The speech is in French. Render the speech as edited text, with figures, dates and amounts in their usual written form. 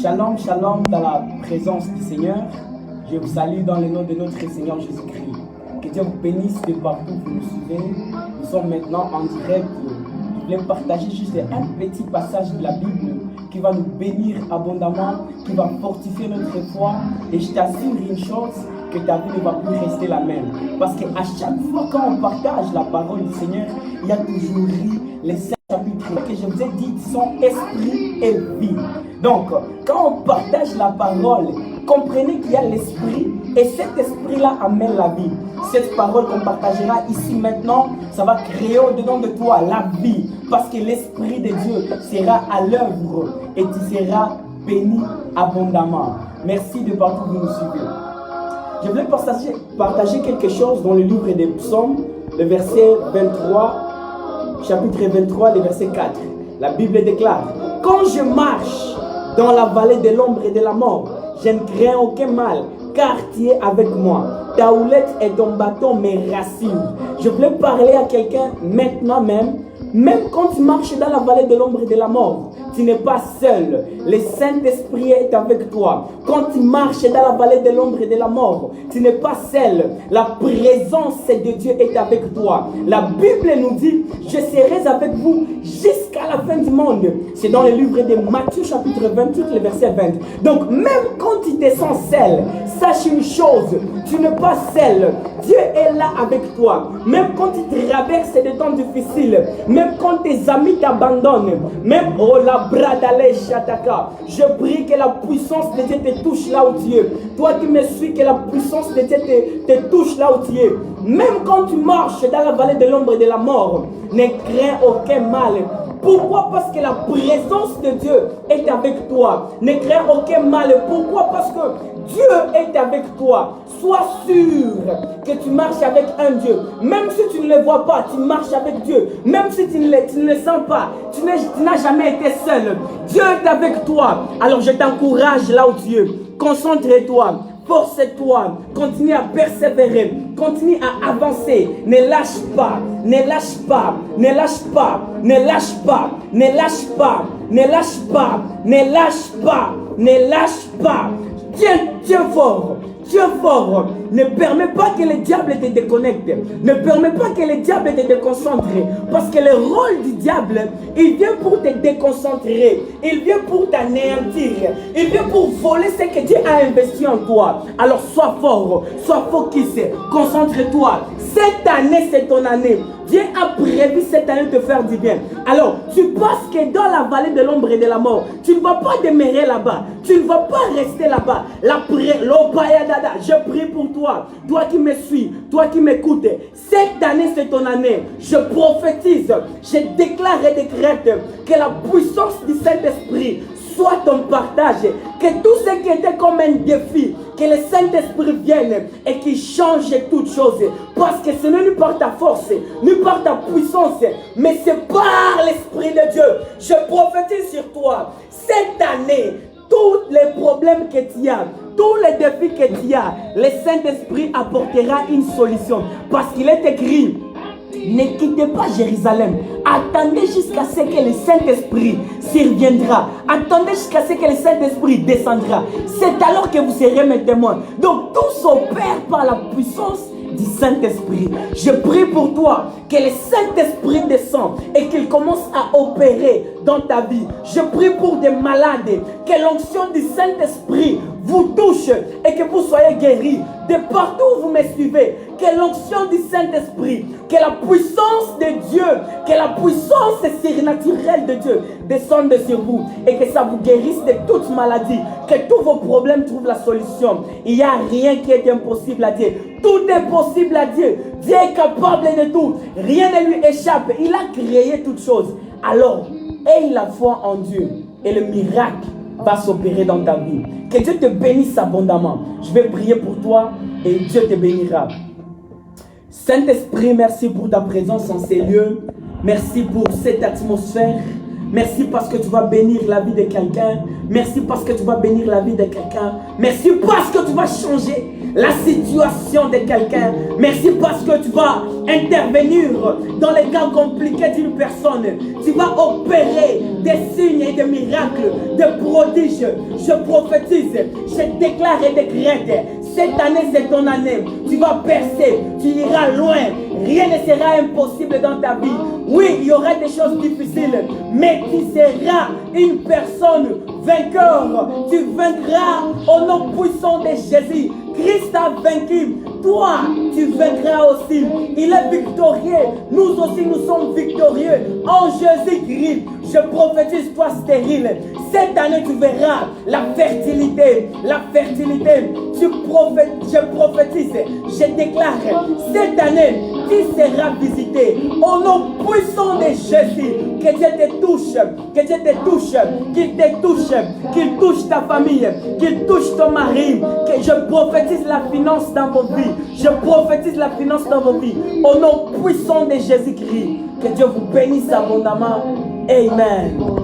Shalom, shalom dans la présence du Seigneur. Je vous salue dans le nom de notre Seigneur Jésus-Christ. Que Dieu vous bénisse de partout où vous nous suivez. Nous sommes maintenant en direct. Je voulais partager juste un petit passage de la Bible qui va nous bénir abondamment, qui va fortifier notre foi. Et je t'assure une chose, que ta vie ne va plus rester la même. Parce qu'à chaque fois quand on partage la parole du Seigneur, il y a toujours les 5 chapitres que je vous ai dit sont esprit et vie. Donc, quand on partage la parole, comprenez qu'il y a l'esprit et cet esprit-là amène la vie. Cette parole qu'on partagera ici maintenant, ça va créer au-dedans de toi la vie. Parce que l'esprit de Dieu sera à l'œuvre et tu seras béni abondamment. Merci de partout où vous nous suivez. Je voulais partager quelque chose dans le livre des psaumes, le verset 23, chapitre 23, le verset 4. La Bible déclare: quand je marche dans la vallée de l'ombre et de la mort, je ne crains aucun mal, car tu es avec moi. Ta houlette et ton bâton me rassurent. Je voulais parler à quelqu'un maintenant même quand tu marches dans la vallée de l'ombre et de la mort, tu n'es pas seul. Le Saint-Esprit est avec toi. Quand tu marches dans la vallée de l'ombre et de la mort, tu n'es pas seul. La présence de Dieu est avec toi. La Bible nous dit: je serai avec vous jusqu'à la fin du monde. C'est dans le livre de Matthieu chapitre 28, le verset 20. Donc même quand tu te sens seul, sache une chose, tu n'es pas seul. Dieu est là avec toi. Même quand tu traverses des temps difficiles, même quand tes amis t'abandonnent, même oh la bradale shataka, je prie que la puissance de Dieu te touche là où tu es. Toi qui me suis, que la puissance de Dieu te touche là où tu es. Même quand tu marches dans la vallée de l'ombre et de la mort, ne crains aucun mal. Pourquoi? Parce que la présence de Dieu est avec toi. Ne crains aucun mal. Pourquoi? Parce que Dieu est avec toi. Sois sûr que tu marches avec un Dieu. Même si tu ne le vois pas, tu marches avec Dieu. Même si tu ne le sens pas, tu n'as jamais été seul. Dieu est avec toi. Alors je t'encourage là où tu es. Concentre-toi. Force-toi, continue à persévérer, continue à avancer, ne lâche pas, ne lâche pas, ne lâche pas, ne lâche pas, ne lâche pas, ne lâche pas, ne lâche pas, ne lâche pas. Tiens fort. Tiens fort, ne permets pas que le diable te déconnecte, ne permets pas que le diable te déconcentre, parce que le rôle du diable, il vient pour te déconcentrer, il vient pour t'anéantir, il vient pour voler ce que Dieu a investi en toi. Alors sois fort, sois focus, concentre-toi. Cette année, c'est ton année. Dieu a prévu cette année de te faire du bien. Alors, tu penses que dans la vallée de l'ombre et de la mort, tu ne vas pas demeurer là-bas. Tu ne vas pas rester là-bas. Je prie pour toi. Toi qui me suis, toi qui m'écoutes. Cette année, c'est ton année. Je prophétise, je déclare et décrète que la puissance du Saint-Esprit soit ton partage, que tout ce qui était comme un défi, que le Saint-Esprit vienne et qu'il change toutes choses, parce que ce n'est ni par ta force, ni par ta puissance, mais c'est par l'Esprit de Dieu. Je prophétise sur toi, cette année, tous les problèmes que tu as, tous les défis que tu as, le Saint-Esprit apportera une solution, parce qu'il est écrit: ne quittez pas Jérusalem. Attendez jusqu'à ce que le Saint-Esprit surviendra. Attendez jusqu'à ce que le Saint-Esprit descendra. C'est alors que vous serez mes témoins. Donc tout s'opère par la puissance du Saint-Esprit. Je prie pour toi que le Saint-Esprit descende et qu'il commence à opérer dans ta vie. Je prie pour des malades, que l'onction du Saint-Esprit vous touche et que vous soyez guéris. De partout où vous me suivez, que l'onction du Saint-Esprit, que la puissance de Dieu, que la puissance surnaturelle de Dieu descende sur vous et que ça vous guérisse de toute maladie, que tous vos problèmes trouvent la solution. Il n'y a rien qui est impossible à Dieu. Tout est possible à Dieu. Dieu est capable de tout. Rien ne lui échappe. Il a créé toutes choses. Alors, aie la foi en Dieu et le miracle va s'opérer dans ta vie. Que Dieu te bénisse abondamment. Je vais prier pour toi et Dieu te bénira. Saint-Esprit, merci pour ta présence en ces lieux. Merci pour cette atmosphère. Merci parce que tu vas bénir la vie de quelqu'un. Merci parce que tu vas bénir la vie de quelqu'un. Merci parce que tu vas changer la situation de quelqu'un. Merci parce que tu vas intervenir dans les cas compliqués d'une personne. Tu vas opérer des signes et de miracles, de prodiges. Je prophétise, je déclare et décrète. Cette année, c'est ton année. Tu vas percer, tu iras loin. Rien ne sera impossible dans ta vie. Oui, il y aura des choses difficiles, mais tu seras une personne vainqueur. Tu vaincras au nom puissant de Jésus. Christ a vaincu. Toi, tu vaincras aussi. Il est victorieux. Nous aussi, nous sommes victorieux. En Jésus-Christ, je prophétise toi stérile. Cette année, tu verras la fertilité. La fertilité. Je prophétise. Je déclare. Cette année, tu seras visité. Au nom puissant de Jésus. Que Dieu te touche. Que Dieu te touche. Qu'il te touche. Qu'il touche ta famille. Qu'il touche ton mari. Que je prophétise la finance dans vos vies. Je prophétise la finance dans vos vies. Au nom puissant de Jésus-Christ. Que Dieu vous bénisse abondamment. Amen.